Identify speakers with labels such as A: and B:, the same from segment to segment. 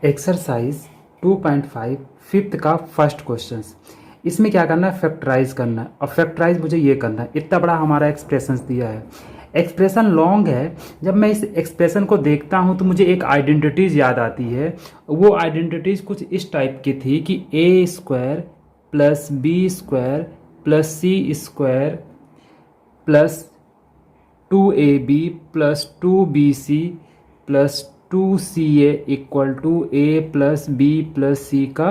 A: Exercise 2.5 fifth का first question. इसमें क्या करना है, फैक्टराइज करना है। और फैक्टराइज मुझे ये करना है, इतना बड़ा हमारा एक्सप्रेशन दिया है, एक्सप्रेशन लॉन्ग है। जब मैं इस एक्सप्रेशन को देखता हूँ तो मुझे एक आइडेंटिटीज याद आती है। वो आइडेंटिटीज कुछ इस टाइप की थी कि a square plus b square plus c square plus 2ab plus 2bc plus 2ca equal to a plus b plus c का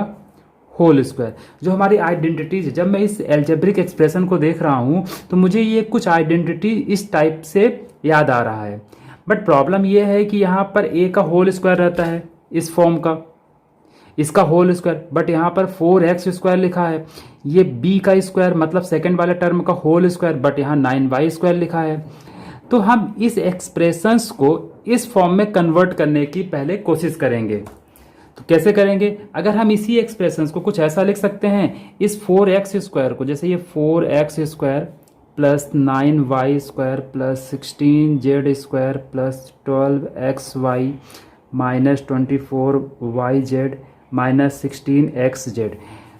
A: होल स्क्वायर। जो हमारी आइडेंटिटीज है, जब मैं इस एल्जेब्रिक एक्सप्रेशन को देख रहा हूँ तो मुझे ये कुछ आइडेंटिटी इस टाइप से याद आ रहा है। बट प्रॉब्लम ये है कि यहाँ पर a का होल स्क्वायर रहता है इस फॉर्म का, इसका होल स्क्वायर, बट यहाँ पर 4x स्क्वायर लिखा है। ये b का स्क्वायर मतलब सेकेंड वाले टर्म का होल स्क्वायर, बट यहाँ 9y स्क्वायर लिखा है। तो हम इस एक्सप्रेशंस को इस फॉर्म में कन्वर्ट करने की पहले कोशिश करेंगे। तो कैसे करेंगे, अगर हम इसी एक्सप्रेशंस को कुछ ऐसा लिख सकते हैं, इस 4x स्क्वायर को, जैसे ये 4x square plus 9y square plus 16z square plus 12xy minus 24yz minus 16xz।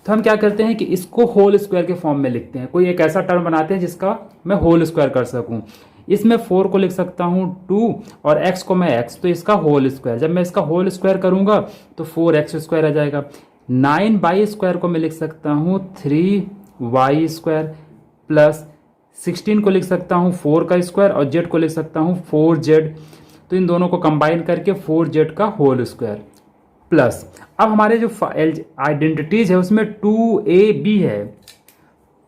A: तो हम क्या करते हैं कि इसको होल स्क्वायर के फॉर्म में लिखते हैं। कोई एक ऐसा टर्म बनाते हैं जिसका मैं होल स्क्वायर कर सकूं। इसमें 4 को लिख सकता हूं 2 और x को मैं x, तो इसका होल स्क्वायर। जब मैं इसका होल स्क्वायर करूंगा तो 4x स्क्वायर आ जाएगा। 9y स्क्वायर को मैं लिख सकता हूं 3y स्क्वायर प्लस 16 को लिख सकता हूं 4 का स्क्वायर और z को लिख सकता हूं 4z। तो इन दोनों को कंबाइन करके 4z का होल स्क्वायर प्लस, अब हमारे जो आइडेंटिटीज है उसमें 2ab है,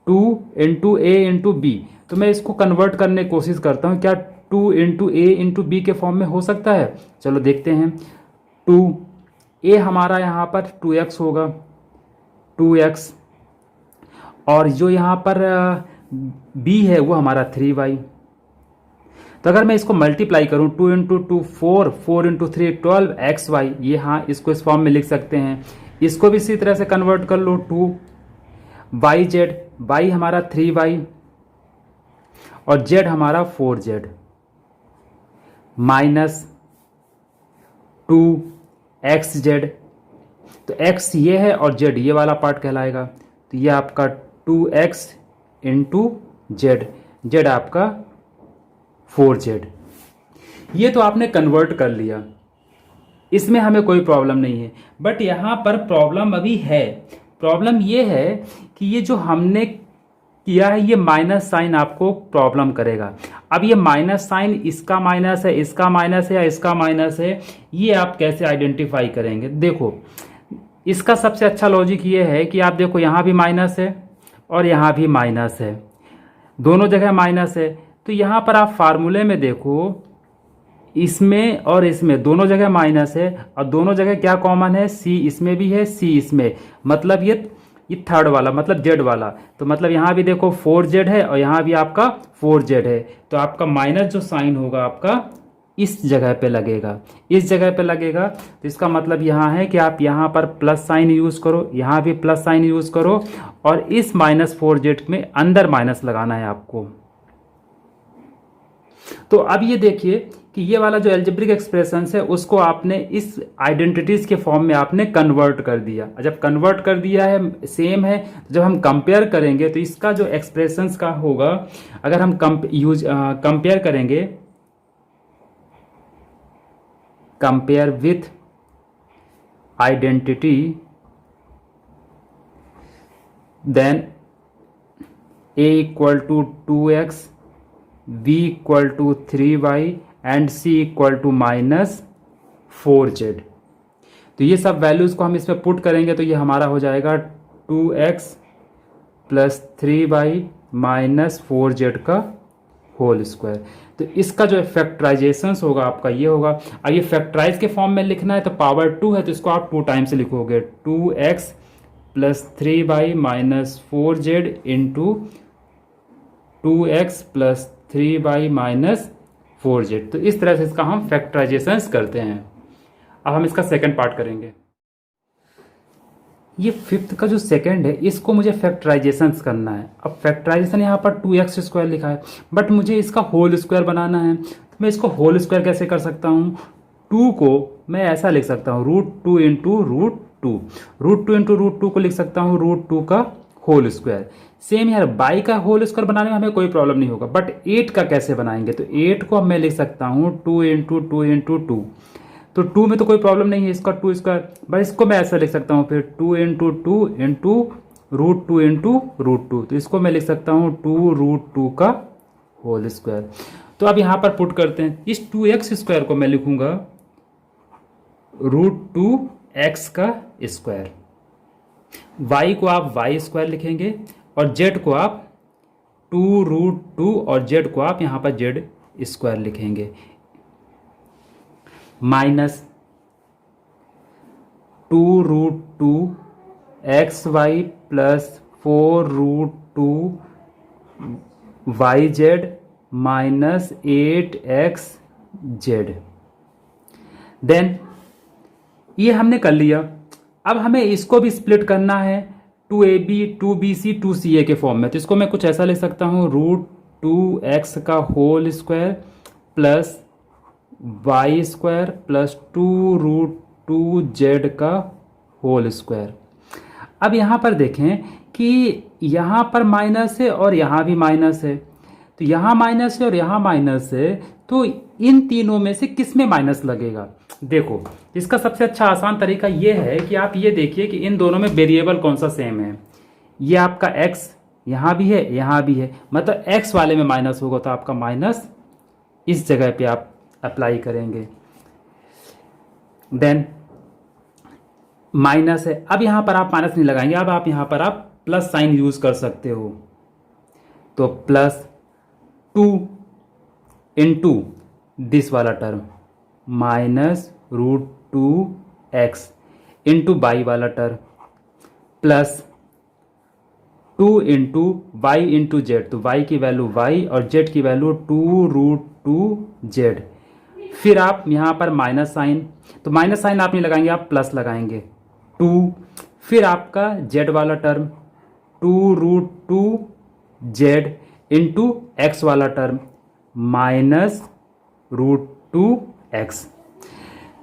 A: 2 इंटू ए इंटू बी। तो मैं इसको कन्वर्ट करने की कोशिश करता हूँ, क्या 2 इंटू ए इंटू बी के फॉर्म में हो सकता है। चलो देखते हैं। 2a हमारा यहाँ पर 2x होगा, 2x, और जो यहाँ पर b है वो हमारा 3y। तो अगर मैं इसको मल्टीप्लाई करूँ 2 इंटू 2 4, 4 इंटू 3 12xy, ये हाँ इसको इस फॉर्म में लिख सकते हैं। इसको भी इसी तरह से कन्वर्ट कर लो, 2yz, y हमारा 3y और z हमारा 4z माइनस 2xz। तो x ये है और z ये वाला पार्ट कहलाएगा। तो ये आपका 2x इंटू z, z आपका 4z। ये तो आपने कन्वर्ट कर लिया, इसमें हमें कोई प्रॉब्लम नहीं है। बट यहाँ पर प्रॉब्लम अभी है। प्रॉब्लम ये है कि ये जो हमने किया है ये माइनस साइन आपको प्रॉब्लम करेगा। अब ये माइनस साइन इसका माइनस है, इसका माइनस है या इसका माइनस है, ये आप कैसे आइडेंटिफाई करेंगे। देखो इसका सबसे अच्छा लॉजिक ये है कि आप देखो यहाँ भी माइनस है और यहाँ भी माइनस है, दोनों जगह माइनस है। तो यहाँ पर आप फार्मूले में देखो, इसमें और इसमें दोनों जगह माइनस है और दोनों जगह क्या कॉमन है, सी इसमें भी है सी इसमें, मतलब ये थर्ड वाला मतलब जेड वाला। तो मतलब यहाँ भी देखो 4z है और यहाँ भी आपका 4z है। तो आपका माइनस जो साइन होगा आपका इस जगह पे लगेगा, इस जगह पे लगेगा। तो इसका मतलब यहाँ है कि आप यहाँ पर प्लस साइन यूज़ करो, यहाँ भी प्लस साइन यूज़ करो और इस माइनस 4z में अंदर माइनस लगाना है आपको। तो अब ये देखिए कि ये वाला जो एल्जेब्रिक एक्सप्रेशन है उसको आपने इस आइडेंटिटीज के फॉर्म में आपने कन्वर्ट कर दिया। जब कन्वर्ट कर दिया है, सेम है, जब हम कंपेयर करेंगे तो इसका जो एक्सप्रेशंस का होगा, अगर हम कंपेयर करेंगे, compare with identity, then a equal to 2x, b equal to 3y and c equal to minus 4z। तो ये सब वैल्यूज़ को हम इसमें पुट करेंगे तो ये हमारा हो जाएगा 2x plus 3y minus 4z का होल स्क्वायर। तो इसका जो फैक्टराइजेशन होगा आपका ये होगा। अब ये फैक्टराइज के फॉर्म में लिखना है तो पावर 2 है तो इसको आप 2 टाइम्स लिखोगे, 2x plus 3y minus 4z into 2x plus 3y minus 4z। तो इस तरह से इसका हम फैक्टराइजेशंस करते हैं। अब हम इसका सेकंड पार्ट करेंगे। ये फिफ्थ का जो सेकंड है इसको मुझे फैक्टराइजेशंस करना है। अब फैक्टराइजेशन यहाँ पर 2x स्क्वायर लिखा है बट मुझे इसका होल स्क्वायर बनाना है। तो मैं इसको होल स्क्वायर कैसे कर सकता हूँ, टू को मैं ऐसा लिख सकता हूँ √2 इंटू √2, √2 इंटू √2 को लिख सकता हूँ √2 का होल स्क्वायर। सेम यार बाई का होल स्क्वायर बनाने में हमें कोई प्रॉब्लम नहीं होगा, बट 8 का कैसे बनाएंगे, तो 8 को मैं लिख सकता हूँ 2 इंटू 2 इंटू 2, तो 2 में तो कोई प्रॉब्लम नहीं है, इसका 2 स्क्वायर, बट इसको मैं ऐसा लिख सकता हूँ फिर 2 इंटू 2 इंटू √2 इंटू √2, तो इसको मैं लिख सकता हूँ 2 √2 का होल स्क्वायर। तो अब यहाँ पर पुट करते हैं, इस 2x स्क्वायर को मैं लिखूंगा √2x का स्क्वायर, y को आप y स्क्वायर लिखेंगे और z को आप 2 √2 और z को आप यहाँ पर z स्क्वायर लिखेंगे, minus 2 √2xy plus 4 √2yz minus 8xz। Then ये हमने कर लिया। अब हमें इसको भी स्प्लिट करना है 2ab 2bc 2ca के फॉर्म में, तो इसको मैं कुछ ऐसा लिख सकता हूँ √2x का whole square plus y square plus 2 √2z का होल स्क्वायर। अब यहाँ पर देखें कि यहाँ पर माइनस है और यहाँ भी माइनस है, तो यहाँ माइनस है और यहाँ माइनस है, तो इन तीनों में से किस में माइनस लगेगा। देखो इसका सबसे अच्छा आसान तरीका ये है कि आप ये देखिए कि इन दोनों में वेरिएबल कौन सा सेम है। ये आपका x यहाँ भी है यहाँ भी है, मतलब x वाले में माइनस होगा तो आपका माइनस इस जगह पे आप अप्लाई करेंगे। देन माइनस है, अब यहाँ पर आप माइनस नहीं लगाएंगे, अब आप यहाँ पर आप प्लस साइन यूज कर सकते हो, तो प्लस 2 इंटू दिस वाला term minus √2x into by वाला term plus 2 into y into z, तो y की वैल्यू y और z की वैल्यू 2 √2z। फिर आप यहाँ पर माइनस साइन, तो माइनस साइन आप नहीं लगाएंगे, आप प्लस लगाएंगे 2, फिर आपका z वाला टर्म 2 √2z इंटू x वाला टर्म माइनस √2x।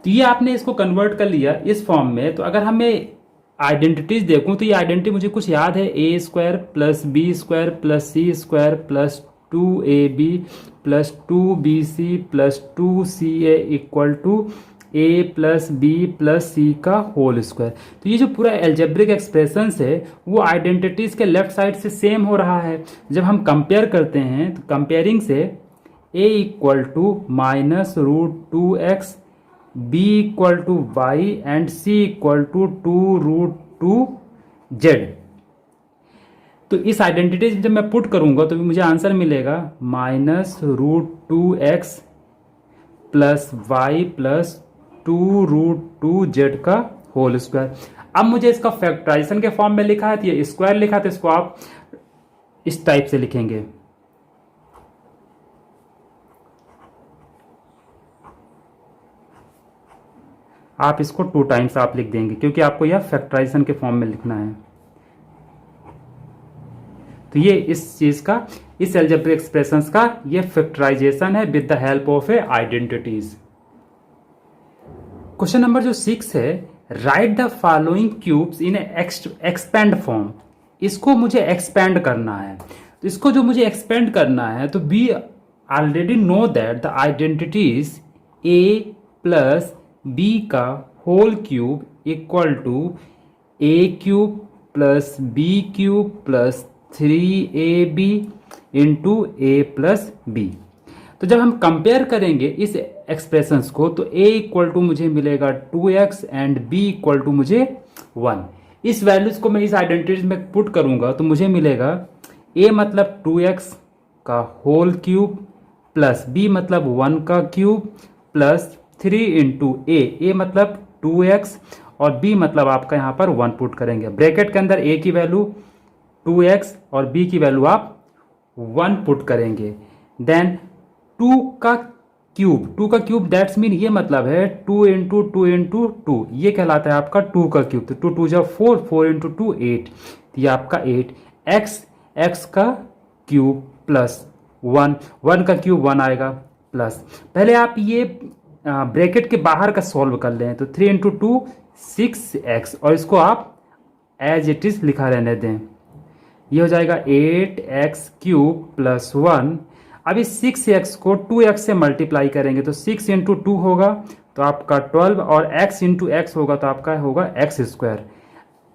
A: तो ये आपने इसको कन्वर्ट कर लिया इस फॉर्म में। तो अगर हमें आइडेंटिटीज देखूं तो ये आइडेंटिटी मुझे कुछ याद है, a square plus b square plus c square plus 2ab plus 2bc plus 2ca equal to a plus b plus c का होल स्क्वायर। तो ये जो पूरा एल्जेब्रिक एक्सप्रेशंस है वो आइडेंटिटीज के लेफ्ट साइड से सेम हो रहा है। जब हम कंपेयर करते हैं तो कंपेयरिंग से a equal to minus √2x, b equal to y and c equal to 2 √2z। तो इस आइडेंटिटी जब मैं पुट करूंगा तो मुझे आंसर मिलेगा minus √2x plus y plus 2 √2z का होल स्क्वायर। अब मुझे इसका फैक्टराइजेशन के फॉर्म में लिखा है, तो ये स्क्वायर लिखा, तो इसको आप इस टाइप से लिखेंगे, आप इसको 2 टाइम्स आप लिख देंगे क्योंकि आपको यह फैक्टराइजेशन के फॉर्म में लिखना है। तो ये इस चीज का, इस एल्जेब्रिक एक्सप्रेशंस का ये फैक्टराइजेशन है with the help of A identities. Question number जो 6 है, right the following cubes in expand form. इसको मुझे एक्सपेंड करना है, तो इसको जो मुझे एक्सपेंड करना है तो we already know that the identities a plus b का whole cube equal to a cube plus b cube plus 3ab into a plus b. तो जब हम कंपेयर करेंगे इस एक्सप्रेशंस को तो a इक्वल टू मुझे मिलेगा 2x and b equal to मुझे 1। इस वैल्यूज को मैं इस आइडेंटिटी में पुट करूंगा तो मुझे मिलेगा a मतलब 2x का होल क्यूब प्लस b मतलब 1 का क्यूब प्लस 3 इंटू a मतलब 2x और b मतलब आपका यहाँ पर 1 पुट करेंगे। ब्रैकेट के अंदर a की वैल्यू 2x और b की वैल्यू आप 1 पुट करेंगे। देन 2 का क्यूब दैट्स मीन ये मतलब है 2 इंटू 2 इंटू 2, ये कहलाता है आपका 2 का क्यूब। तो 2 2 जा 4, 4 इंटू 2 8, तो ये आपका 8। x का क्यूब प्लस 1 का क्यूब 1 आएगा प्लस। पहले आप ये ब्रैकेट के बाहर का सॉल्व कर लें तो 3 इंटू 2 6x, और इसको आप एज इट इज़ लिखा रहने दें। ये हो जाएगा 8x³ प्लस 1। अब इस 6x को 2x से मल्टीप्लाई करेंगे तो 6 इंटू 2 होगा तो आपका 12, और x इंटू एक्स होगा तो आपका होगा x²।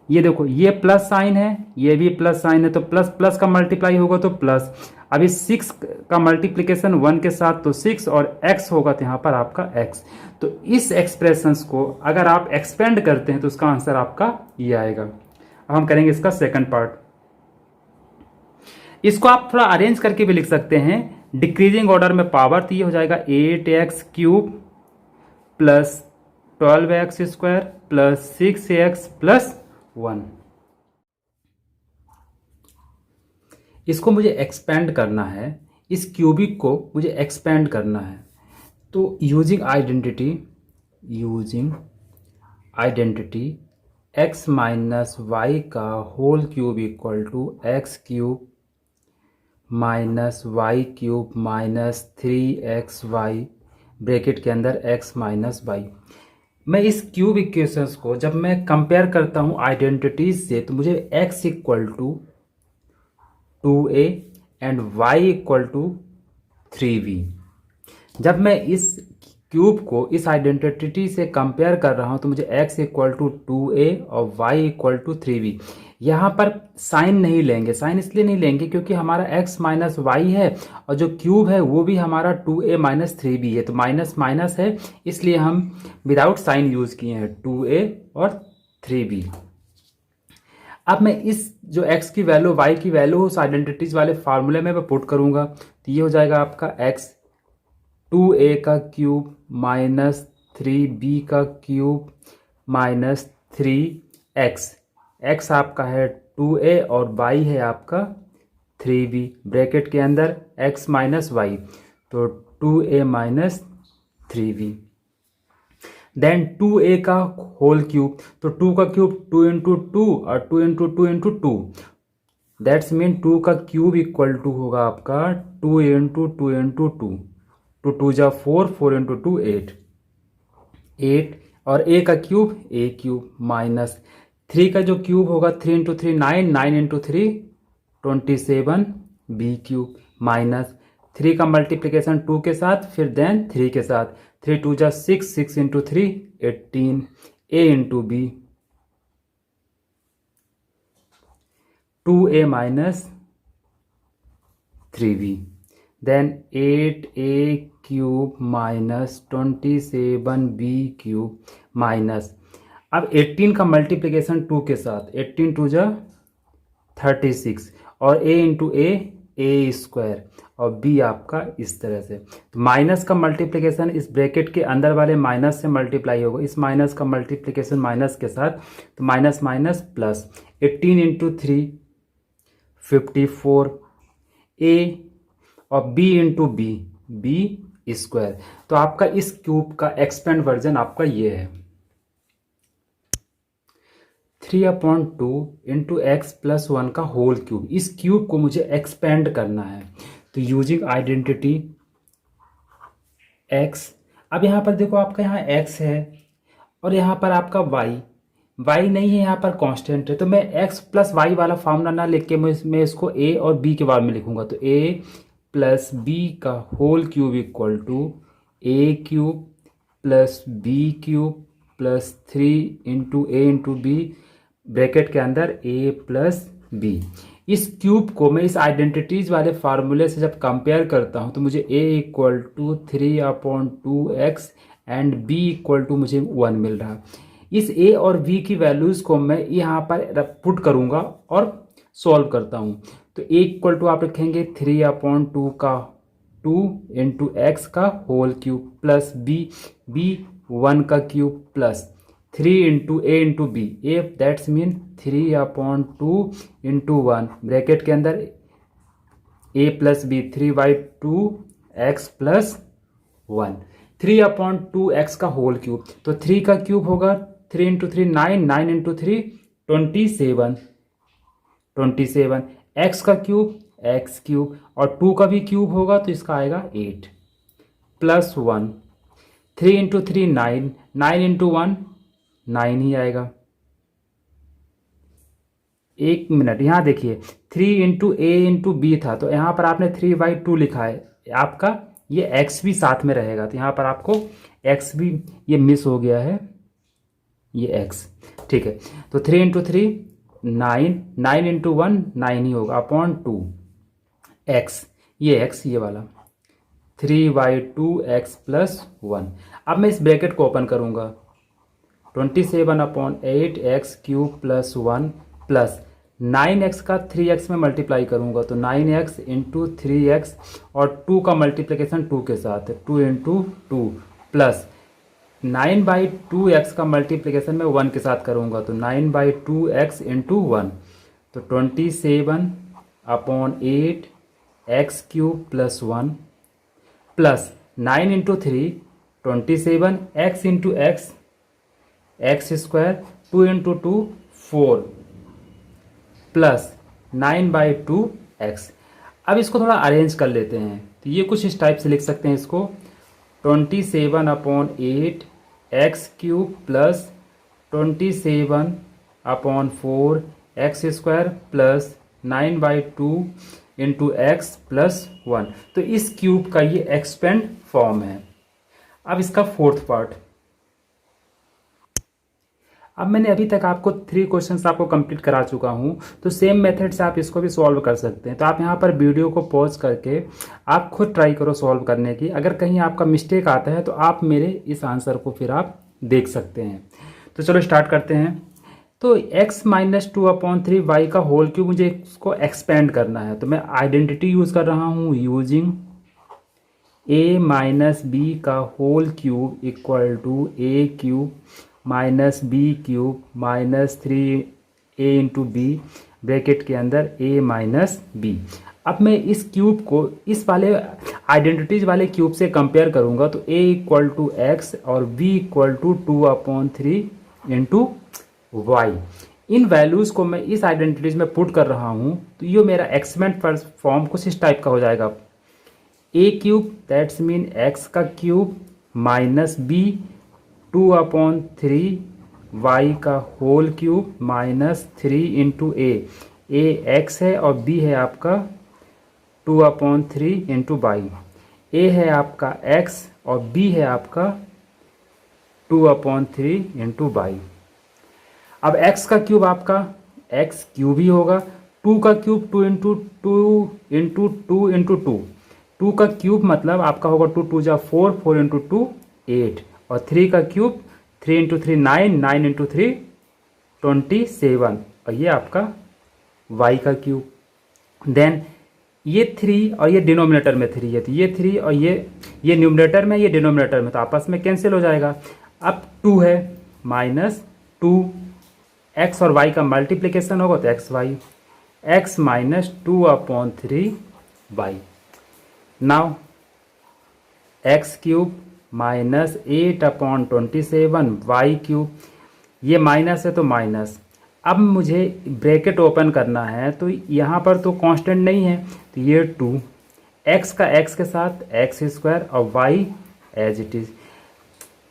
A: ये देखो ये प्लस साइन है, ये भी प्लस साइन है, तो प्लस प्लस का मल्टीप्लाई होगा तो प्लस। अब इस 6 का मल्टीप्लिकेशन 1 के साथ तो 6, और x होगा तो यहाँ पर आपका x। तो इस एक्सप्रेशंस को अगर आप एक्सपेंड करते हैं तो उसका आंसर आपका ये आएगा। अब हम करेंगे इसका सेकंड पार्ट। इसको आप थोड़ा अरेंज करके भी लिख सकते हैं डिक्रीजिंग ऑर्डर में पावर, तो ये हो जाएगा 8x³ plus 12x² plus 6x plus 1। इसको मुझे एक्सपेंड करना है, इस क्यूबिक को मुझे एक्सपेंड करना है, तो using identity x minus y का whole cube equal to x³ minus y³ minus 3xy bracket के अंदर x माइनस वाई। मैं इस क्यूब इक्वेशंस को जब मैं कंपेयर करता हूँ आइडेंटिटीज से तो मुझे x equal to 2a and y equal to 3b। जब मैं इस क्यूब को इस आइडेंटिटी से कंपेयर कर रहा हूँ तो मुझे x इक्वल टू 2a और y इक्वल टू 3b। यहाँ पर साइन नहीं लेंगे, साइन इसलिए नहीं लेंगे क्योंकि हमारा x माइनस वाई है और जो क्यूब है वो भी हमारा 2a माइनस 3b है, तो माइनस माइनस है, इसलिए हम विदाउट साइन यूज किए हैं 2a और 3b। अब मैं इस जो x की वैल्यू y की वैल्यू उस आइडेंटिटीज वाले फार्मूले में मैं पुट करूंगा तो ये हो जाएगा आपका x 2a का क्यूब माइनस 3b का क्यूब माइनस 3x। x आपका है 2a और y है आपका 3b, ब्रैकेट के अंदर x माइनस वाई, तो 2a minus 3b। Then 2a का होल क्यूब, तो 2 का क्यूब 2 इंटू 2 और 2 इंटू 2 इंटू 2, दैट्स मीन 2 का क्यूब इक्वल टू होगा आपका 2 इंटू 2 इंटू 2, 2 2 जा 4, 4 इंटू 2 8, और a का क्यूब a³ माइनस 3 का जो क्यूब होगा 3 इंटू 3 9, 9 इंटू 3 27 b³ माइनस 3 का मल्टीप्लिकेशन 2 के साथ फिर देन 3 के साथ, 3 2 जा 6, 6 into 3 18 a into b 2a minus 3b, then 8a³ minus 27b³ minus, अब 18 का मल्टीप्लिकेशन 2 के साथ 18 2 जा 36 और a इंटू a² और b आपका इस तरह से, तो माइनस का मल्टीप्लिकेशन इस ब्रैकेट के अंदर वाले माइनस से मल्टीप्लाई होगा, इस माइनस का मल्टीप्लिकेशन माइनस के साथ तो minus minus plus 18 into 3 54 a और b इंटू b² तो आपका इस क्यूब का एक्सपेंड वर्जन आपका ये है 3/2 इंटू एक्स प्लस 1 का होल क्यूब। इस क्यूब को मुझे एक्सपेंड करना है तो यूजिंग आइडेंटिटी x, अब यहाँ पर देखो आपका यहाँ x है और यहाँ पर आपका y नहीं है, यहाँ पर कांस्टेंट है, तो मैं x प्लस वाई वाला फार्मूला ना लिख के मैं इसको a और b के बारे में लिखूंगा, तो a प्लस b का whole cube equal to a³ plus b³ plus 3 into a into b bracket के अंदर a प्लस b। इस क्यूब को मैं इस आइडेंटिटीज वाले फार्मूले से जब कंपेयर करता हूं तो मुझे a equal to 3/2x and b equal to मुझे 1 मिल रहा। इस a और b की वैल्यूज को मैं यहाँ पर पुट करूंगा और सॉल्व करता हूं, तो a इक्वल टू आप लिखेंगे 3/2 का 2 इंटू एक्स का होल क्यूब प्लस b 1 का cube plus 3 into a into b, a that's mean 3/2 into 1 bracket के अंदर a plus b 3/2 x plus 1, 3/2x का होल क्यूब, तो 3 का क्यूब होगा 3 इंटू 3 9, 9 इंटू 3 27 x का क्यूब x³ और 2 का भी क्यूब होगा तो इसका आएगा 8 प्लस 1 3 इंटू 3 9, 9 इंटू 1 9 ही आएगा। एक मिनट, यहाँ देखिए 3 इंटू ए इंटू बी था, तो यहाँ पर आपने 3/2 लिखा है, आपका ये एक्स भी साथ में रहेगा, तो यहाँ पर आपको एक्स भी ये मिस हो गया है, ये एक्स। ठीक है, तो 3 इंटू 3 9, 9 इंटू 1 9 ही होगा अपॉन 2 एक्स, ये एक्स ये वाला 3/2 एक्स प्लस 1। अब मैं इस ब्रैकेट को ओपन करूँगा, 27/8 x cube plus 1 plus 9x का 3x में मल्टीप्लाई करूँगा तो 9x इंटू 3x और 2 का मल्टीप्लिकेशन 2 के साथ है, 2 इंटू 2 प्लस 9/2x का मल्टीप्लिकेशन में 1 के साथ करूँगा तो 9/2x इंटू 1, तो 27/8 x cube plus 1 plus 9 into 3 27 x into x x square 2 into 2 4 plus 9/2 x. अब इसको थोड़ा अरेंज कर लेते हैं, तो ये कुछ इस टाइप से लिख सकते हैं इसको, 27/8 x cube plus 27/4 x square plus 9/2 into x plus 1। तो इस क्यूब का ये एक्सपेंड फॉर्म है। अब इसका फोर्थ पार्ट, अब मैंने अभी तक आपको 3 क्वेश्चंस आपको कंप्लीट करा चुका हूं, तो सेम मेथड से आप इसको भी सॉल्व कर सकते हैं। तो आप यहां पर वीडियो को पॉज करके आप खुद ट्राई करो सॉल्व करने की। अगर कहीं आपका मिस्टेक आता है तो आप मेरे इस आंसर को फिर आप देख सकते हैं। तो चलो स्टार्ट करते हैं। तो x माइनस 2/3 वाई का होल क्यूब मुझे इसको एक्सपेंड करना है, तो मैं आइडेंटिटी यूज कर रहा हूँ, यूजिंग a माइनस बी का whole cube equal to a cube minus b cube minus 3a into b bracket के अंदर a माइनस बी। अब मैं इस क्यूब को इस वाले आइडेंटिटीज वाले क्यूब से कंपेयर करूंगा, तो a इक्वल टू एक्स और b equal to 2/3 into y. इन वैल्यूज को मैं इस आइडेंटिटीज में पुट कर रहा हूं, तो ये मेरा एक्सपेंड फॉर्म कुछ इस टाइप का हो जाएगा, a cube that's mean x का क्यूब माइनस b 2/3 y का होल क्यूब माइनस 3 इंटू ए एक्स है और b है आपका 2/3 इंटू वाई। a है आपका x और b है आपका 2/3 इंटू वाई। अब x का क्यूब आपका x क्यूब ही होगा, 2 का क्यूब 2 इंटू 2 इंटू 2 इंटू 2, 2 का क्यूब मतलब आपका होगा 2 2 जा 4, 4 इंटू 2 8, और 3 का क्यूब 3 इंटू 3 9, 9 इंटू 3 27, और ये आपका y का क्यूब। देन ये 3 और ये डिनोमिनेटर में 3 है, तो ये 3 और ये न्यूमरेटर में ये डिनोमिनेटर में, तो आपस में कैंसिल हो जाएगा। अब 2 है माइनस 2, x और y का मल्टीप्लिकेशन होगा तो x y, x minus 2/3 y. Now x cube minus 8/27 y cube, ये माइनस है तो माइनस। अब मुझे ब्रैकेट ओपन करना है, तो यहाँ पर तो कांस्टेंट नहीं है, तो ये 2 एक्स का एक्स के साथ एक्स स्क्वायर और y as it is.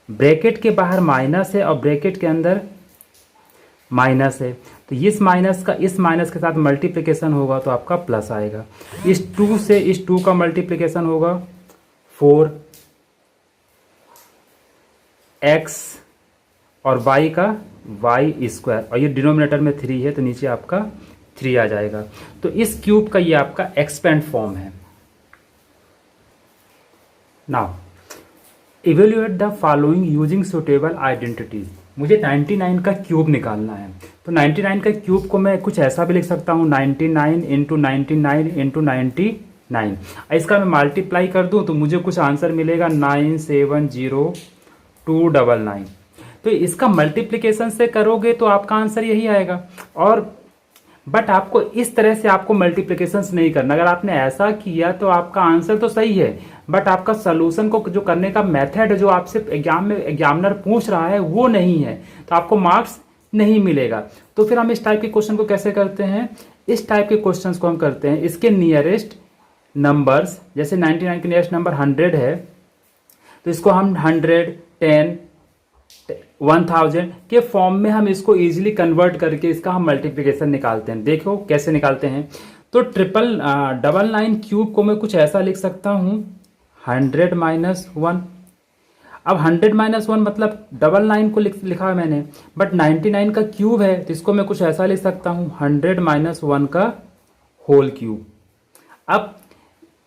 A: Bracket के बाहर माइनस है और ब्रैकेट के अंदर माइनस है, तो इस माइनस का इस माइनस के साथ मल्टीप्लिकेशन होगा तो आपका प्लस आएगा। इस 2 से इस 2 का मल्टीप्लिकेशन होगा 4 एक्स और y का वाई स्क्वायर, और ये डिनोमिनेटर में 3 है तो नीचे आपका 3 आ जाएगा। तो इस क्यूब का ये आपका एक्सपेंड फॉर्म है। Now evaluate the following using suitable identities. मुझे 99 का क्यूब निकालना है, तो 99 का क्यूब को मैं कुछ ऐसा भी लिख सकता हूँ, 99 इंटू 99 इंटू 99। इसका मैं मल्टीप्लाई कर दूँ तो मुझे कुछ आंसर मिलेगा 970299। तो इसका मल्टीप्लिकेशन से करोगे तो आपका आंसर यही आएगा, और बट आपको इस तरह से आपको मल्टीप्लिकेशन नहीं करना। अगर आपने ऐसा किया तो आपका आंसर तो सही है, बट आपका सोल्यूशन को जो करने का मेथड जो आपसे एग्जाम में एग्जामिनर पूछ रहा है वो नहीं है, तो आपको मार्क्स नहीं मिलेगा। तो फिर हम इस टाइप के क्वेश्चन को कैसे करते हैं, इस टाइप के क्वेश्चंस को हम करते हैं इसके नियरेस्ट नंबर्स, जैसे 99 के नियरेस्ट नंबर 100 है, तो इसको हम 100, 10, 1000 के फॉर्म में हम इसको इजीली कन्वर्ट करके इसका हम मल्टीप्लिकेशन निकालते हैं। देखो कैसे निकालते हैं। तो 999 को मैं कुछ ऐसा लिख सकता हूँ 100 माइनस 1। अब 100 माइनस 1 मतलब 99 को लिखा है मैंने, बट 99 का क्यूब है तो इसको मैं कुछ ऐसा लिख सकता हूँ 100 माइनस 1 का होल क्यूब। अब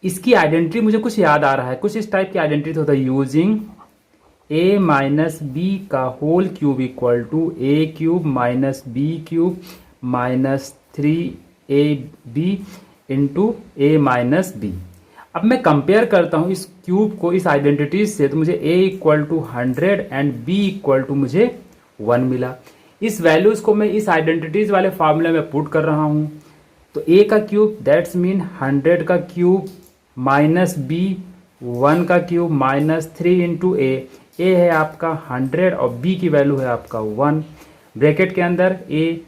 A: इसकी आइडेंटिटी मुझे कुछ याद आ रहा है, कुछ इस टाइप की आइडेंटिटी होता है, यूजिंग a माइनस बी का whole cube equal to a cube minus b cube minus 3ab into a minus b. अब मैं कंपेयर करता हूँ इस क्यूब को इस आइडेंटिटीज से, तो मुझे a equal to 100 and b equal to मुझे 1 मिला। इस वैल्यूज को मैं इस आइडेंटिटीज वाले फार्मूले में पुट कर रहा हूँ। तो a का क्यूब दैट्स मीन 100 का क्यूब माइनस b 1 का क्यूब माइनस 3 इंटू ए है आपका 100 और b की वैल्यू है आपका 1। ब्रैकेट के अंदर a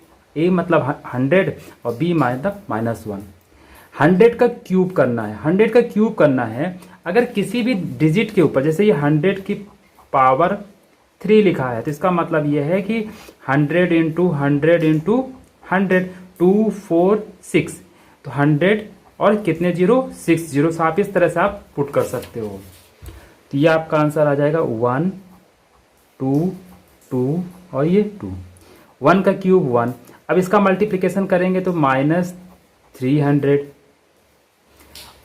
A: मतलब 100 और b मतलब माइनस 1। 100 का क्यूब करना है, 100 का क्यूब करना है अगर किसी भी डिजिट के ऊपर, जैसे ये 100 की पावर 3 लिखा है तो इसका मतलब ये है कि 100 इंटू 100 इंटू 100 246, तो 100 और कितने जीरो 6 जीरो, आप इस तरह से आप पुट कर सकते हो। तो ये आपका आंसर आ जाएगा 1 2 2 और ये 2। 1 का क्यूब 1। अब इसका मल्टीप्लिकेशन करेंगे तो माइनस 300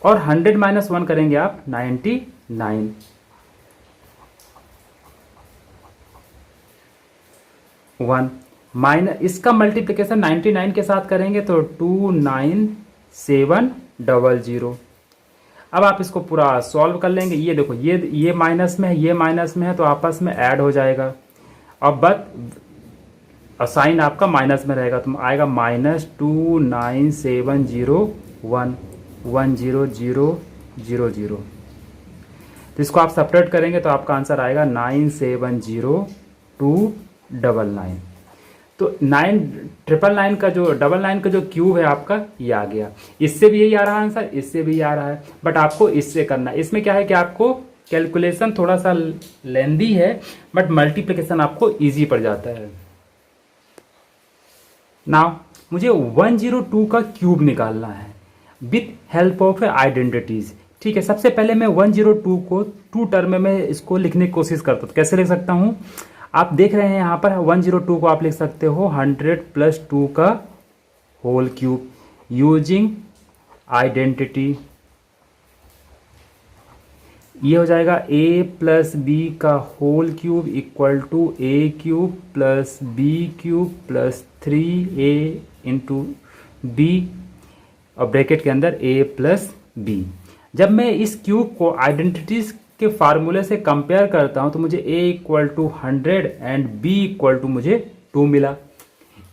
A: और 100 माइनस 1 करेंगे आप 99। वन माइनस इसका मल्टीप्लिकेशन 99 के साथ करेंगे तो 29700। अब आप इसको पूरा सॉल्व कर लेंगे। ये देखो ये माइनस में है, ये माइनस में है, तो आपस में ऐड हो जाएगा। अब और साइन आपका माइनस में रहेगा तो आएगा माइनस 29701100000। तो इसको आप सेपरेट करेंगे तो आपका आंसर आएगा 970299। तो 999 का जो 99 का जो क्यूब है आपका ये आ गया। इससे भी यही आ रहा है आंसर, इससे भी आ रहा है, बट आपको इससे करना है। इसमें क्या है कि आपको कैलकुलेशन थोड़ा सा लेंदी है बट मल्टीप्लिकेशन आपको इजी पड़ जाता है। नाउ मुझे 102 का क्यूब निकालना है विथ हेल्प ऑफ आइडेंटिटीज। ठीक है, सबसे पहले मैं 102 को 2 टर्म में इसको लिखने की कोशिश करता हूँ। कैसे लिख सकता हूँ, आप देख रहे हैं यहाँ पर 102 को आप लिख सकते हो 100 प्लस 2 का होल क्यूब यूजिंग आइडेंटिटी। ये हो जाएगा a प्लस बी का whole cube equal to a cube plus b cube plus 3a into b और ब्रैकेट के अंदर a प्लस बी। जब मैं इस क्यूब को आइडेंटिटीज के फार्मूले से कंपेयर करता हूं तो मुझे a equal to 100 and b equal to मुझे 2 मिला।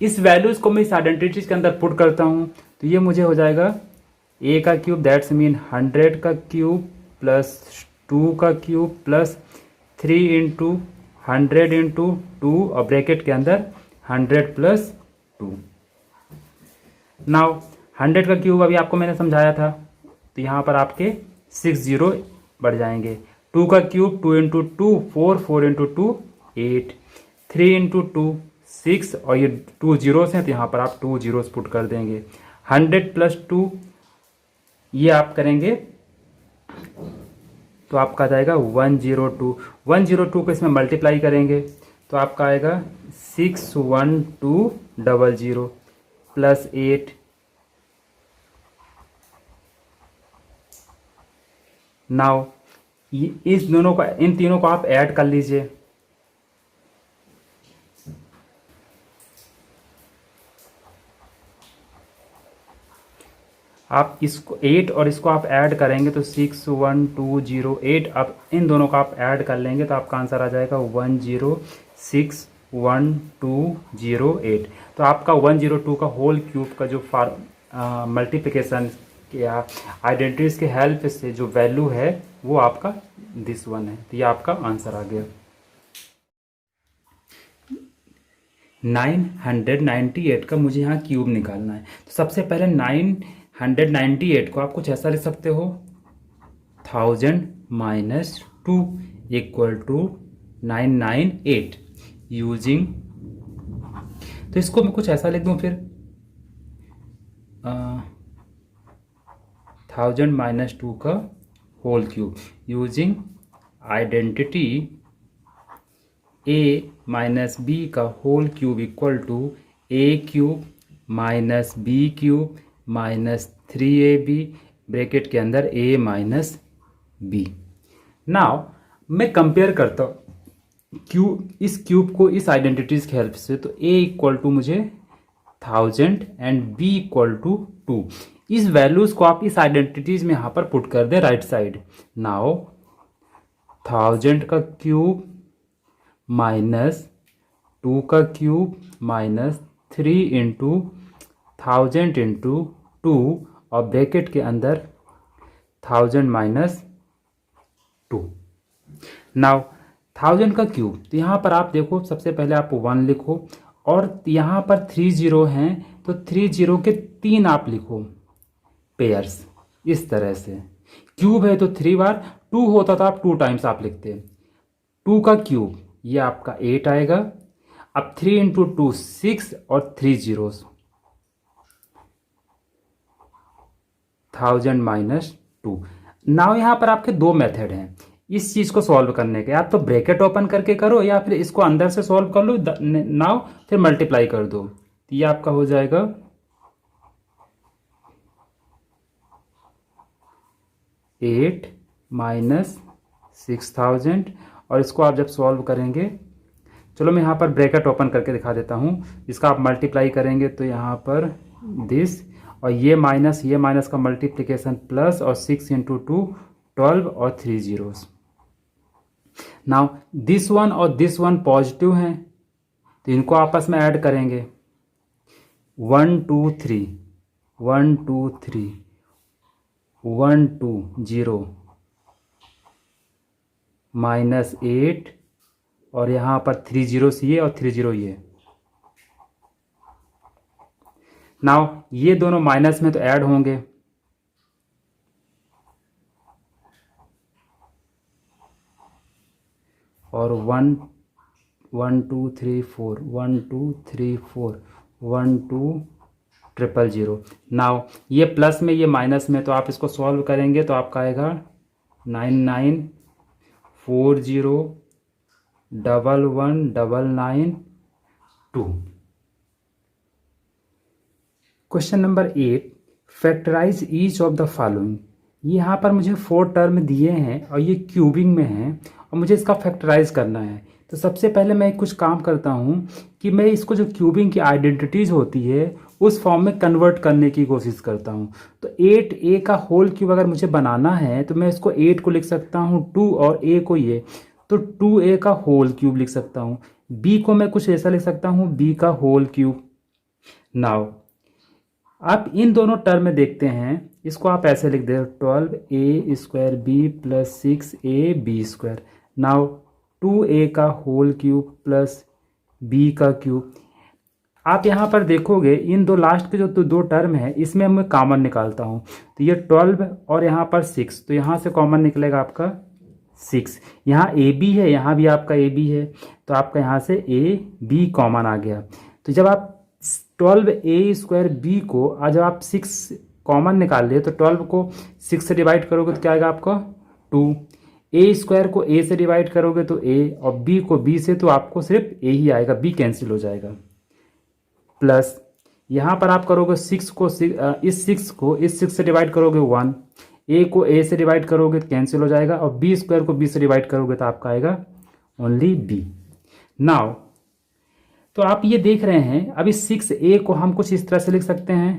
A: इस वैल्यूज को मैं इस आइडेंटिटीज के अंदर पुट करता हूं तो ये मुझे हो जाएगा a का क्यूब दैट्स मीन 100 का क्यूब प्लस 2 का क्यूब प्लस 3 इंटू 100 इंटू 2 और ब्रैकेट के अंदर 100 प्लस 2। नाउ 100 का क्यूब अभी आपको मैंने समझाया था तो यहाँ पर आपके 6 जीरो बढ़ जाएंगे। 2 का क्यूब 2 इंटू 2 4 4 इंटू 2 8 3 इंटू 2 6 और ये 2 जीरोस हैं तो यहाँ पर आप 2 जीरोस पुट कर देंगे। 100 प्लस 2 ये आप करेंगे तो आपका आ जाएगा 102। 102 को इसमें मल्टीप्लाई करेंगे तो आपका आएगा 61200 प्लस 8 नाउ इस दोनों का इन तीनों को आप ऐड कर लीजिए। आप इसको 8 और इसको आप ऐड करेंगे तो 61208। अब इन दोनों का आप ऐड कर लेंगे तो आपका आंसर आ जाएगा 10611208। तो आपका 102 का होल क्यूब का जो मल्टीप्लिकेशन या आइडेंटिटीज के हेल्प से जो वैल्यू है वो आपका दिस वन है। तो ये आपका आंसर आ गया। 998 का मुझे यहाँ क्यूब निकालना है तो सबसे पहले 998 को आप कुछ ऐसा लिख सकते हो 1000 माइनस 2 इक्वल टू 998 यूजिंग, तो इसको मैं कुछ ऐसा लिख दूँ फिर 1000 माइनस 2 का whole cube using identity a minus b का whole cube equal to a cube minus b cube minus 3ab bracket के अंदर a माइनस बी। नाउ मैं कंपेयर करता हूँ इस क्यूब को इस आइडेंटिटीज की हेल्प से, तो a इक्वल टू मुझे 1000 एंड b इक्वल टू 2। इस वैल्यूज को आप इस आइडेंटिटीज में यहाँ पर पुट कर दे राइट साइड। नाउ 1000 का क्यूब माइनस 2 का क्यूब माइनस 3 इंटू 1000 इंटू 2 और ब्रैकेट के अंदर 1000 माइनस 2। नाउ 1000 का क्यूब, तो यहाँ पर आप देखो सबसे पहले आप 1 लिखो और यहाँ पर 3 जीरो हैं तो 3 जीरो के 3 आप लिखो पेयर्स, इस तरह से। क्यूब है तो 3 बार, 2 होता तो आप 2 टाइम्स आप लिखते। 2 का क्यूब ये आपका 8 आएगा। अब 3 इंटू 2 6 और 3 जीरोस 1000 माइनस 2। नाउ यहाँ पर आपके दो मेथड हैं इस चीज़ को सॉल्व करने के। आप तो ब्रैकेट ओपन करके करो या फिर इसको अंदर से सॉल्व कर लो, नाउ फिर मल्टीप्लाई कर दो, तो ये आपका हो जाएगा 8 माइनस 6000 और इसको आप जब सॉल्व करेंगे, चलो मैं यहाँ पर ब्रैकेट ओपन करके दिखा देता हूँ। इसका आप मल्टीप्लाई करेंगे तो यहाँ पर दिस और ये माइनस का मल्टीप्लिकेशन प्लस और 6 इंटू 2 12 और 3 जीरोस। नाउ दिस वन और दिस वन पॉजिटिव हैं तो इनको आपस में ऐड करेंगे 1 2 3 1 2 3 1 2 0 माइनस 8 और यहाँ पर 3 जीरो ये और 3 जीरो ये। नाउ ये दोनों माइनस में तो ऐड होंगे, और 1 1 2 3 4 1 2 3 4 1 2 ट्रिपल जीरो। नाउ ये प्लस में ये माइनस में, तो आप इसको सॉल्व करेंगे तो आपका आएगा 99 40 11 99 2। Question number 8, factorise each of the following. यहाँ पर मुझे 4 टर्म दिए हैं और ये क्यूबिंग में हैं और मुझे इसका फैक्टराइज करना है। तो सबसे पहले मैं कुछ काम करता हूँ कि मैं इसको जो क्यूबिंग की आइडेंटिटीज होती है उस फॉर्म में कन्वर्ट करने की कोशिश करता हूँ। तो 8a का होल क्यूब अगर मुझे बनाना है तो मैं इसको 8 को लिख सकता हूँ 2 और a को ये, तो 2a का होल क्यूब लिख सकता हूँ। b को मैं कुछ ऐसा लिख सकता हूँ b का होल क्यूब। नाउ आप इन दोनों टर्म में देखते हैं, इसको आप ऐसे लिख दे 12a square b plus 6ab square. Now 2a का होल क्यूब प्लस b का क्यूब। आप यहाँ पर देखोगे इन दो लास्ट के जो दो टर्म है इसमें मैं कॉमन निकालता हूँ, तो ये 12 और यहाँ पर 6, तो यहाँ से कॉमन निकलेगा आपका 6। यहाँ ab है, यहाँ भी आपका ab है, तो आपका यहाँ से ab कॉमन आ गया। तो जब आप 12a स्क्वायर b को आज जब आप 6 कॉमन निकाल लिए तो 12 को 6 से डिवाइड करोगे तो क्या आएगा आपका 2। a स्क्वायर को a से डिवाइड करोगे तो a और b को b से, तो आपको सिर्फ a ही आएगा, b कैंसिल हो जाएगा। प्लस यहाँ पर आप करोगे 6 को इस 6 से डिवाइड करोगे 1, a को a से डिवाइड करोगे तो कैंसिल हो जाएगा, और b स्क्वायर को b से डिवाइड करोगे तो आपका आएगा ओनली b। नाउ तो आप ये देख रहे हैं अब इस 6a को हम कुछ इस तरह से लिख सकते हैं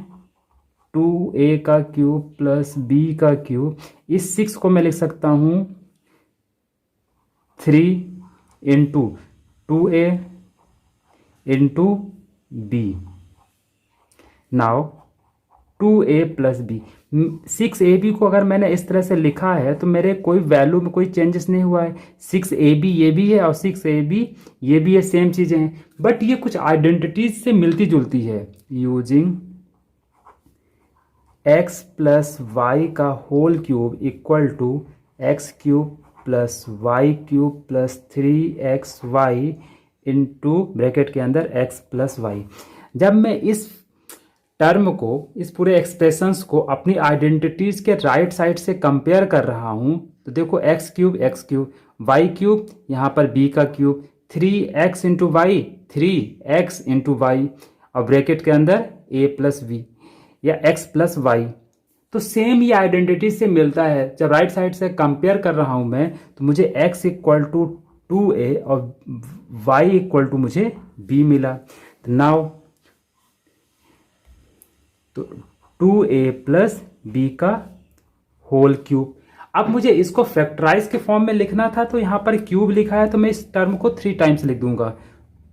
A: 2a का क्यूब प्लस b का क्यूब। इस 6 को मैं लिख सकता हूँ 3 into 2a into b। Now 2a plus b. 6ab को अगर मैंने इस तरह से लिखा है तो मेरे कोई वैल्यू में कोई चेंजेस नहीं हुआ है। 6ab ये भी है और 6ab ये भी है, सेम चीज़ें हैं, बट ये कुछ आइडेंटिटीज से मिलती जुलती है। यूजिंग x प्लस वाई का whole cube equal to x cube plus y cube plus 3xy into bracket के अंदर x प्लस वाई। जब मैं इस टर्म को, इस पूरे एक्सप्रेशंस को अपनी आइडेंटिटीज के राइट साइड से कंपेयर कर रहा हूं तो देखो x क्यूब वाई क्यूब, यहाँ पर b का cube, 3x into y 3x into y और ब्रैकेट के अंदर a प्लस वी या x प्लस वाई। तो सेम ये आइडेंटिटी से मिलता है। जब राइट साइड से कंपेयर कर रहा हूं मैं तो मुझे x इक्वल टू 2a और y इक्वल टू मुझे b मिला। तो नाउ तो 2a प्लस बी का होल क्यूब। अब मुझे इसको फैक्टराइज के फॉर्म में लिखना था तो यहाँ पर क्यूब लिखा है तो मैं इस टर्म को 3 टाइम्स लिख दूंगा,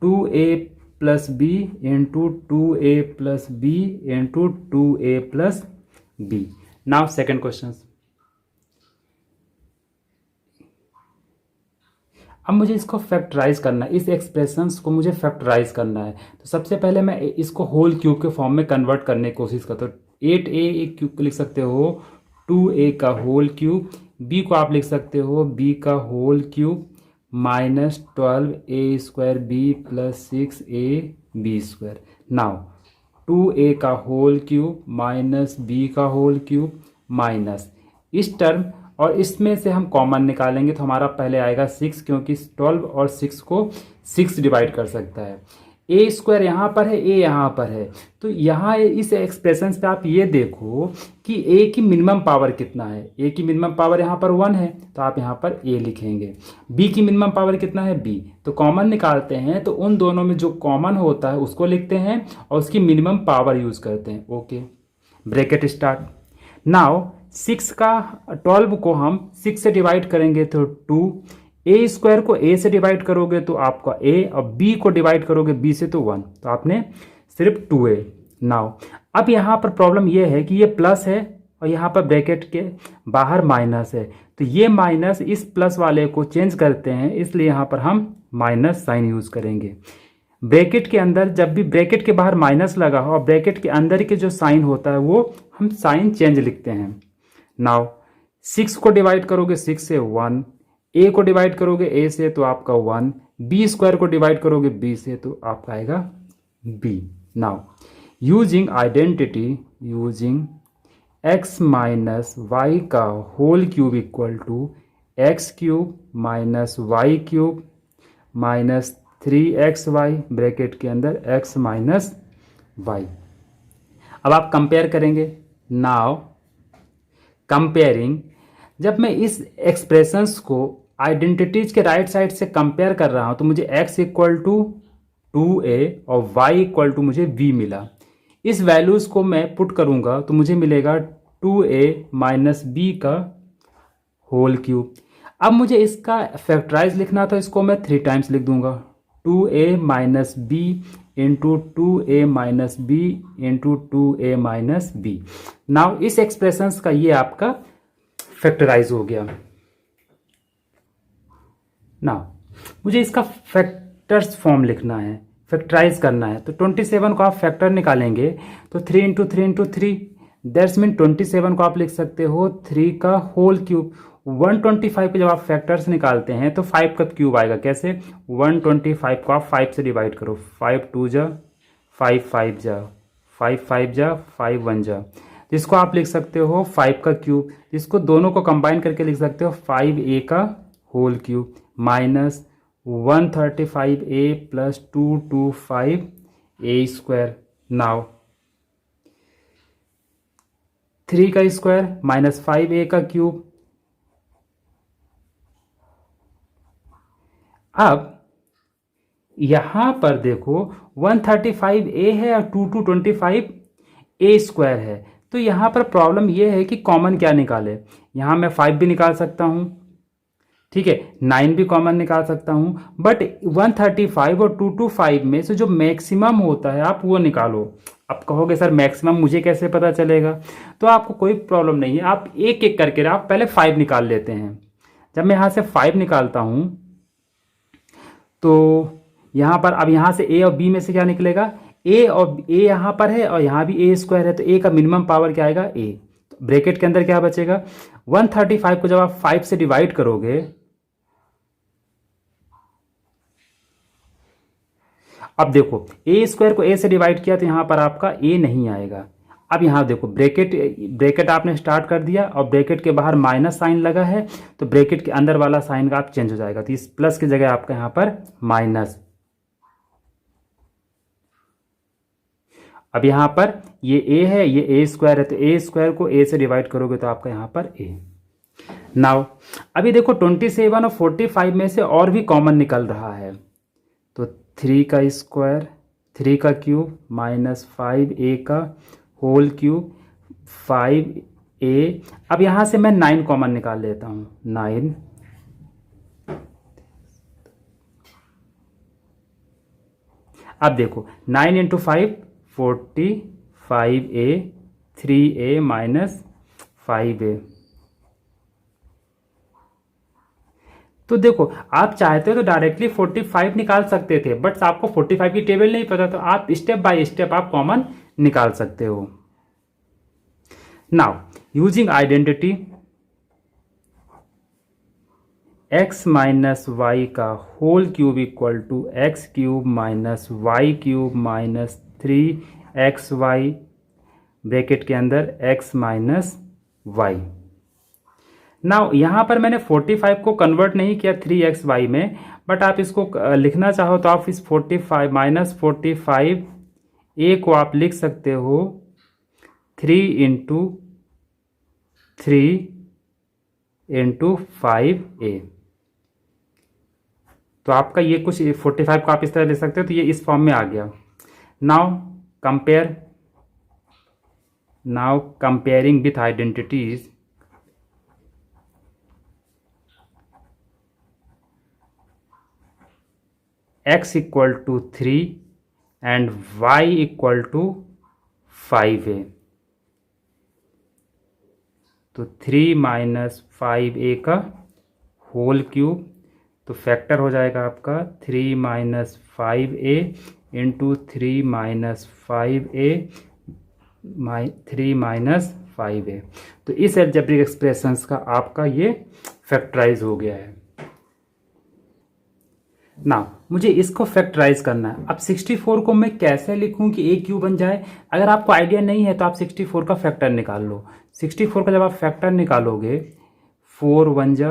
A: 2a plus b into 2a plus b into 2a plus b. Now second question. अब मुझे इसको फैक्टराइज करना है, इस एक्सप्रेशंस को मुझे फैक्टराइज करना है। तो सबसे पहले मैं इसको होल क्यूब के फॉर्म में कन्वर्ट करने की कोशिश करता हूँ। 8a क्यूब को लिख सकते हो 2a का होल क्यूब, b को आप लिख सकते हो b का whole cube minus 12a square b plus 6ab square. Now 2a का होल क्यूब माइनस b का होल क्यूब माइनस इस टर्म और इसमें से हम कॉमन निकालेंगे तो हमारा पहले आएगा 6, क्योंकि 12 और 6 को 6 डिवाइड कर सकता है। ए स्क्वायर यहाँ पर है, ए यहाँ पर है, तो यहाँ इस एक्सप्रेशन पे आप ये देखो कि ए की मिनिमम पावर कितना है। ए की मिनिमम पावर यहाँ पर 1 है तो आप यहाँ पर ए लिखेंगे। बी की मिनिमम पावर कितना है, बी, तो कॉमन निकालते हैं तो उन दोनों में जो कॉमन होता है उसको लिखते हैं और उसकी मिनिमम पावर यूज करते हैं। Okay, bracket start. नाउ 6 का 12 को हम 6 से डिवाइड करेंगे तो 2, ए स्क्वायर को ए से डिवाइड करोगे तो आपका ए और बी को डिवाइड करोगे बी से तो 1, तो आपने सिर्फ 2a। नाउ अब यहाँ पर प्रॉब्लम ये है कि ये प्लस है और यहाँ पर ब्रैकेट के बाहर माइनस है, तो ये माइनस इस प्लस वाले को चेंज करते हैं, इसलिए यहाँ पर हम माइनस साइन यूज करेंगे। ब्रैकेट के अंदर जब भी ब्रैकेट के बाहर माइनस लगा हो और ब्रैकेट के अंदर के जो साइन होता है वो हम साइन चेंज लिखते हैं। नाउ 6 को डिवाइड करोगे 6 से 1, ए को डिवाइड करोगे ए से तो आपका 1, बी स्क्वायर को डिवाइड करोगे बी से तो आपका आएगा b. Now using identity, using x minus y का whole cube equal to x cube minus y cube minus 3xy bracket के अंदर x माइनस वाई। अब आप कंपेयर करेंगे। नाउ कंपेयरिंग, जब मैं इस एक्सप्रेशंस को आइडेंटिटीज के राइट साइड से कंपेयर कर रहा हूं तो मुझे x इक्वल टू 2a और y इक्वल टू मुझे v मिला। इस वैल्यूज को मैं पुट करूंगा तो मुझे मिलेगा 2a माइनस बी का होल क्यूब। अब मुझे इसका फैक्टराइज लिखना था, इसको मैं 3 टाइम्स लिख दूंगा, 2a minus b into 2a minus b into 2a minus b. Now इस एक्सप्रेशंस का ये आपका फैक्टराइज हो गया। नाउ मुझे इसका फैक्टर्स फॉर्म लिखना है, फैक्टराइज करना है, तो 27 को आप फैक्टर निकालेंगे तो 3 इंटू 3 इंटू 3 दैट्स मीन 27 को आप लिख सकते हो 3 का होल क्यूब। 125 के जब आप फैक्टर्स निकालते हैं तो 5 का क्यूब आएगा। कैसे, 125 को आप 5 से डिवाइड करो, 5 2 जा 5 5 जा 5 5 जा 5 1 जा, जिसको आप लिख सकते हो 5 का क्यूब, जिसको दोनों को कंबाइन करके लिख सकते हो 5a का whole cube minus 135a plus 225a square. Now 3 का स्क्वायर माइनस 5a का क्यूब। अब यहां पर देखो 135a है और 225a स्क्वायर है, तो यहां पर प्रॉब्लम यह है कि कॉमन क्या निकाले। यहां मैं 5 भी निकाल सकता हूं, ठीक है, 9 भी कॉमन निकाल सकता हूं, बट 135 और 225 में से जो मैक्सिमम होता है आप वो निकालो। आप कहोगे सर मैक्सिमम मुझे कैसे पता चलेगा, तो आपको कोई प्रॉब्लम नहीं है, आप एक एक करके आप पहले 5 निकाल लेते हैं। जब मैं यहां से 5 निकालता हूं तो यहां पर अब यहां से a और b में से क्या निकलेगा, a और a यहां पर है और यहां भी a स्क्वायर है, तो a का मिनिमम पावर क्या आएगा, a। तो ब्रैकेट के अंदर क्या बचेगा, 135 को जब आप 5 से डिवाइड करोगे अब देखो ए स्क्वायर को ए से डिवाइड किया तो यहाँ पर आपका ए नहीं आएगा। अब यहाँ देखो ब्रैकेट आपने स्टार्ट कर दिया और ब्रैकेट के बाहर माइनस साइन लगा है, तो ब्रैकेट के अंदर वाला साइन का आप चेंज हो जाएगा, तो इस प्लस की जगह आपका यहाँ पर माइनस। अब यहाँ पर ये ए है, ये ए स्क्वायर है, तो ए स्क्वायर को ए से डिवाइड करोगे तो आपका यहाँ पर ए। नाउ अभी देखो 27 और 45 में से और भी कॉमन निकल रहा है, तो 3 का स्क्वायर, 3 का क्यूब माइनस 5a का होल क्यूब 5a। अब यहाँ से मैं 9 कॉमन निकाल लेता हूँ, 9। अब देखो 9 into 5 45a, 3a minus 5a। तो देखो आप चाहते हो तो डायरेक्टली 45 निकाल सकते थे, बट आपको 45 की टेबल नहीं पता, तो आप स्टेप बाय स्टेप आप कॉमन निकाल सकते हो। Now using identity x minus y का whole cube equal to x cube minus y cube minus 3xy bracket के अंदर x माइनस वाई। नाउ यहाँ पर मैंने 45 को कन्वर्ट नहीं किया 3xy में, बट आप इसको लिखना चाहो तो आप इस 45 माइनस 45 a को आप लिख सकते हो 3 इंटू 3 इंटू 5a। तो आपका ये कुछ 45 को आप इस तरह लिख सकते हो, तो ये इस फॉर्म में आ गया। Now comparing with identities, x equal to 3 and y equal to 5a, तो 3 माइनस 5a का होल क्यूब, तो फैक्टर हो जाएगा आपका 3 minus 5a into 3 minus 5a 3 minus 5a। तो इस अलजेब्रिक एक्सप्रेशंस का आपका ये फैक्टराइज हो गया है। ना मुझे इसको फैक्टराइज करना है। अब 64 को मैं कैसे लिखूं कि ए क्यू बन जाए? अगर आपको आइडिया नहीं है तो आप 64 का फैक्टर निकाल लो। 64 का जब आप फैक्टर निकालोगे 4 1 जा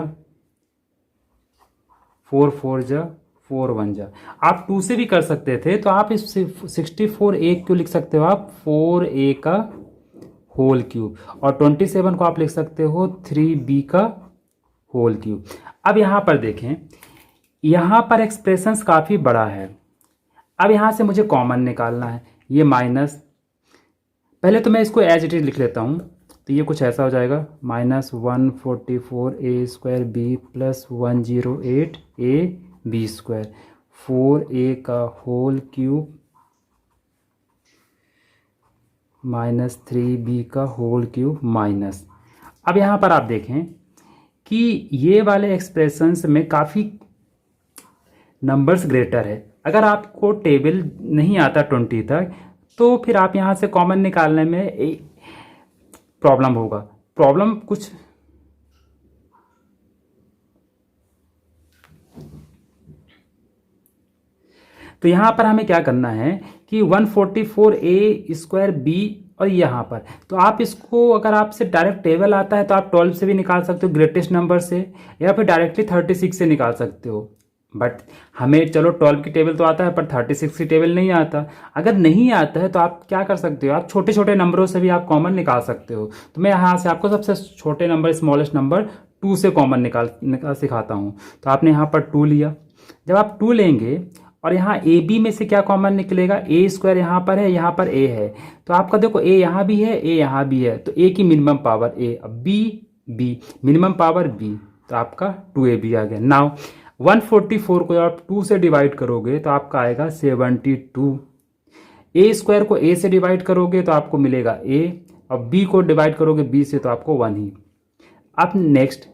A: 4 4 जा 4 1 जा, आप 2 से भी कर सकते थे, तो आप इस 64 ए क्यों लिख सकते हो आप 4a का होल क्यूब, और 27 को आप लिख सकते हो 3b का होल क्यूब। अब यहाँ पर देखें, यहाँ पर एक्सप्रेशंस काफ़ी बड़ा है। अब यहाँ से मुझे कॉमन निकालना है, ये माइनस, पहले तो मैं इसको एज इट इज लिख लेता हूँ, तो ये कुछ ऐसा हो जाएगा minus 144a square b plus 108a b square 4a का होल क्यूब माइनस 3b का होल क्यूब माइनस। अब यहाँ पर आप देखें कि ये वाले एक्सप्रेशंस में काफ़ी नंबर्स ग्रेटर है। अगर आपको टेबल नहीं आता 20 तक, तो फिर आप यहाँ से कॉमन निकालने में प्रॉब्लम होगा। प्रॉब्लम कुछ तो यहाँ पर हमें क्या करना है कि 144a स्क्वायर बी, और यहाँ पर तो आप इसको, अगर आपसे डायरेक्ट टेबल आता है तो आप 12 से भी निकाल सकते हो ग्रेटेस्ट नंबर से, या फिर डायरेक्टली 36 से निकाल सकते हो। बट हमें चलो 12 की टेबल तो आता है, पर 36 की टेबल नहीं आता। अगर नहीं आता है तो आप क्या कर सकते हो, आप छोटे छोटे नंबरों से भी आप कॉमन निकाल सकते हो। तो मैं यहाँ से आपको सबसे छोटे नंबर, स्मॉलेस्ट नंबर 2 से कॉमन निकाल सिखाता हूँ। तो आपने यहाँ पर 2 लिया। जब आप 2 लेंगे और यहाँ ए बी में से क्या कॉमन निकलेगा, ए स्क्वायर यहाँ पर है, यहाँ पर ए है, तो आपका देखो ए यहाँ भी है, ए यहाँ भी है, तो ए की मिनिमम पावर ए, अब बी मिनिमम पावर बी, तो आपका 2ab आ गया। नाउ 144 को आप 2 से डिवाइड करोगे तो आपका आएगा 72। ए स्क्वायर को ए से डिवाइड करोगे तो आपको मिलेगा ए, और बी को डिवाइड करोगे बी से तो आपको 1 ही। अब नेक्स्ट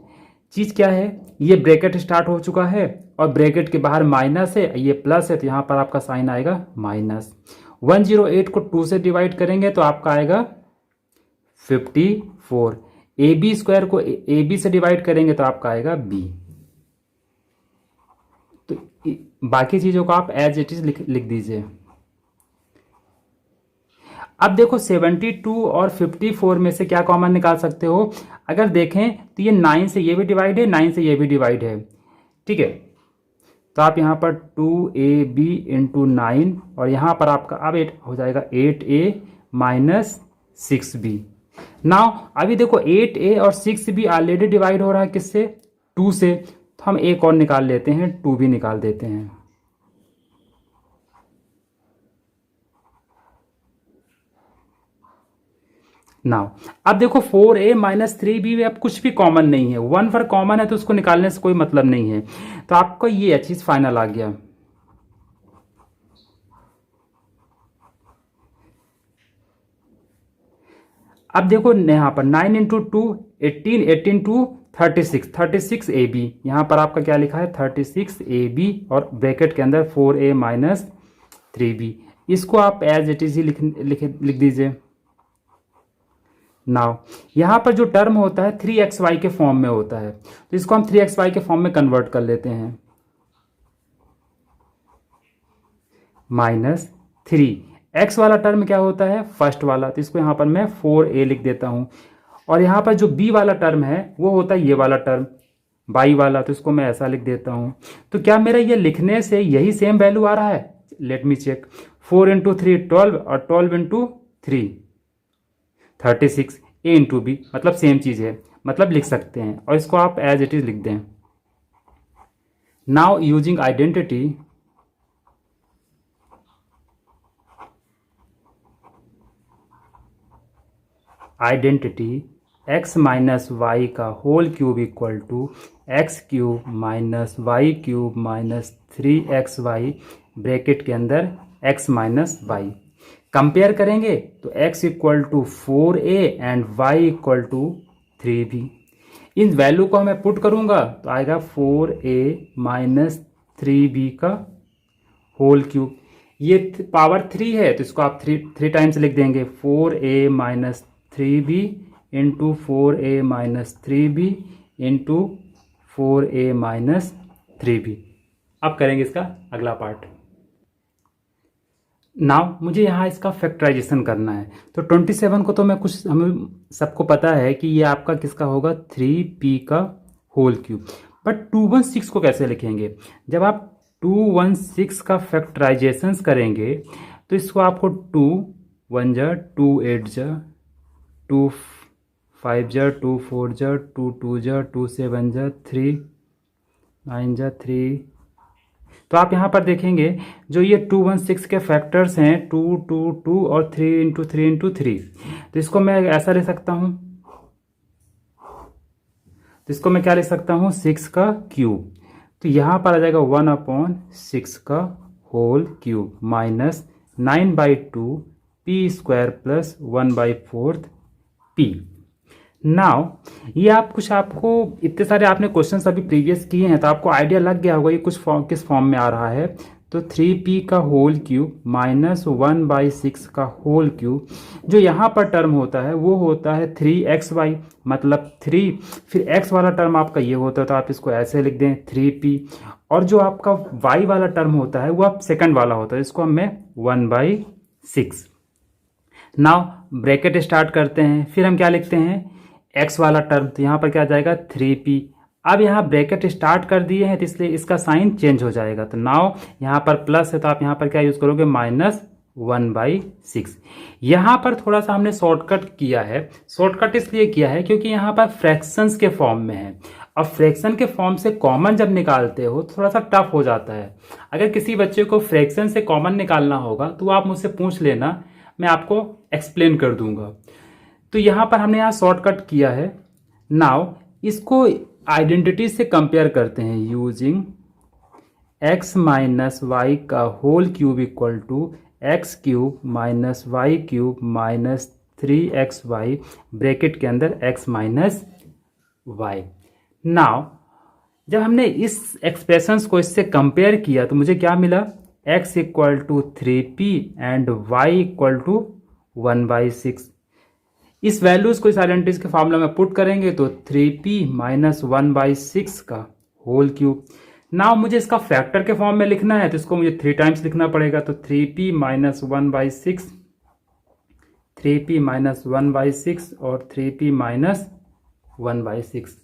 A: चीज़ क्या है, ये ब्रैकेट स्टार्ट हो चुका है और ब्रैकेट के बाहर माइनस है, ये प्लस है, तो यहाँ पर आपका साइन आएगा माइनस। 108 को 2 से डिवाइड करेंगे तो आपका आएगा 54। ए बी स्क्वायर को ए बी से डिवाइड करेंगे तो आपका आएगा बी। तो बाकी चीज़ों को आप एज इट इज़ लिख दीजिए। अब देखो 72 और 54 में से क्या कॉमन निकाल सकते हो। अगर देखें तो ये 9 से ये भी डिवाइड है, 9 से ये भी डिवाइड है, ठीक है। तो आप यहाँ पर 2ab इंटू 9 और यहाँ पर आपका अब 8 हो जाएगा 8a माइनस 6b। नाउ अभी देखो 8a और 6b ऑलरेडी डिवाइड हो रहा है किससे, 2 से, तो हम एक और निकाल लेते हैं, 2b निकाल देते हैं। नाउ अब देखो 4a माइनस 3b में अब कुछ भी कॉमन नहीं है, 1 पर कॉमन है तो उसको निकालने से कोई मतलब नहीं है, तो आपको ये चीज फाइनल आ गया। अब देखो यहाँ पर 9 इंटू 2 18, 18 टू 36, 36ab, यहाँ पर आपका क्या लिखा है 36ab और ब्रैकेट के अंदर 4a माइनस 3b। इसको आप एज इट इज ही लिख दीजिए। नाउ यहाँ पर जो टर्म होता है 3xy के फॉर्म में होता है, तो इसको हम 3xy के फॉर्म में कन्वर्ट कर लेते हैं। माइनस 3x वाला टर्म क्या होता है, फर्स्ट वाला, तो इसको यहाँ पर मैं 4a लिख देता हूँ। और यहाँ पर जो b वाला टर्म है वो होता है ये वाला टर्म, बाई वाला, तो इसको मैं ऐसा लिख देता हूँ। तो क्या मेरा ये लिखने से यही सेम वैल्यू आ रहा है, लेट मी चेक। 4 इंटू 3 12 और 12 इंटू 3 36, a इंटू बी, मतलब सेम चीज़ है, मतलब लिख सकते हैं। और इसको आप एज इट इज लिख दें। Now using identity, x minus y का whole cube equal to x cube minus y cube minus 3xy bracket के अंदर x माइनस वाई। कंपेयर करेंगे तो x equal to 4a and y equal to 3b। इन value को मैं put करूंगा तो आएगा 4a माइनस 3b का होल क्यूब। ये पावर 3 है तो इसको आप थ्री टाइम्स लिख देंगे, 4a minus 3b into 4a minus 3b into 4a minus 3b। अब करेंगे इसका अगला पार्ट। नाउ मुझे यहाँ इसका फैक्टराइजेशन करना है, तो 27 को तो मैं कुछ, हमें सबको पता है कि ये आपका किसका होगा 3p का होल क्यूब। बट 216 को कैसे लिखेंगे, जब आप 216 का फैक्टराइजेशन करेंगे तो इसको आपको 2 1 जा 2 8 जा 2 5 जा 2 4 जा 2 2 जा 2 7 जा 3 9 जा 3। तो आप यहाँ पर देखेंगे जो ये 216 के फैक्टर्स हैं 2 2 2 और 3 इंटू 3 इंटू 3, तो इसको मैं ऐसा लिख सकता हूँ, तो इसको मैं क्या लिख सकता हूँ 6 का क्यूब। तो यहाँ पर आ जाएगा 1/6 का whole cube minus 9/2 p square plus 1/4 p। Now ये आप कुछ, आपको इतने सारे आपने क्वेश्चंस अभी प्रीवियस किए हैं तो आपको आइडिया लग गया होगा ये कुछ किस फॉर्म में आ रहा है। तो 3p का होल क्यूब माइनस 1/6 का होल क्यूब, जो यहाँ पर टर्म होता है वो होता है 3xy, मतलब 3, फिर x वाला टर्म आपका ये होता है तो आप इसको ऐसे लिख दें 3p, और जो आपका y वाला टर्म होता है वो आप सेकंड वाला होता है, इसको मैं 1/6। नाउ ब्रैकेट स्टार्ट करते हैं, फिर हम क्या लिखते हैं x वाला टर्म, तो यहाँ पर क्या आ जाएगा 3p। अब यहाँ ब्रैकेट स्टार्ट कर दिए हैं तो इसलिए इसका साइन चेंज हो जाएगा, तो नाउ यहाँ पर प्लस है तो आप यहाँ पर क्या यूज़ करोगे -1/6। यहाँ पर थोड़ा सा हमने शॉर्टकट किया है, शॉर्टकट इसलिए किया है क्योंकि यहाँ पर फ्रैक्शंस के फॉर्म में है। अब फ्रैक्शन के फॉर्म से कॉमन जब निकालते हो तो थोड़ा सा टफ हो जाता है। अगर किसी बच्चे को फ्रैक्शन से कॉमन निकालना होगा तो आप मुझसे पूछ लेना, मैं आपको एक्सप्लेन कर दूंगा। तो यहाँ पर हमने यहाँ शॉर्टकट किया है। नाउ इसको आइडेंटिटी से कंपेयर करते हैं यूजिंग x माइनस वाई का whole cube equal to x cube minus y cube minus 3xy bracket के अंदर x माइनस वाई। नाउ जब हमने इस एक्सप्रेशंस को इससे कंपेयर किया तो मुझे क्या मिला, x equal to 3p and y equal to 1/6। इस वैल्यूज को इस आइडेंटिटीज के फॉर्मूला में पुट करेंगे तो 3p माइनस 1/6 का होल क्यूब। नाउ मुझे इसका फैक्टर के फॉर्म में लिखना है, तो इसको मुझे 3 टाइम्स लिखना पड़ेगा। तो 3p माइनस 1/6, 3p माइनस 1/6 और 3p माइनस 1/6।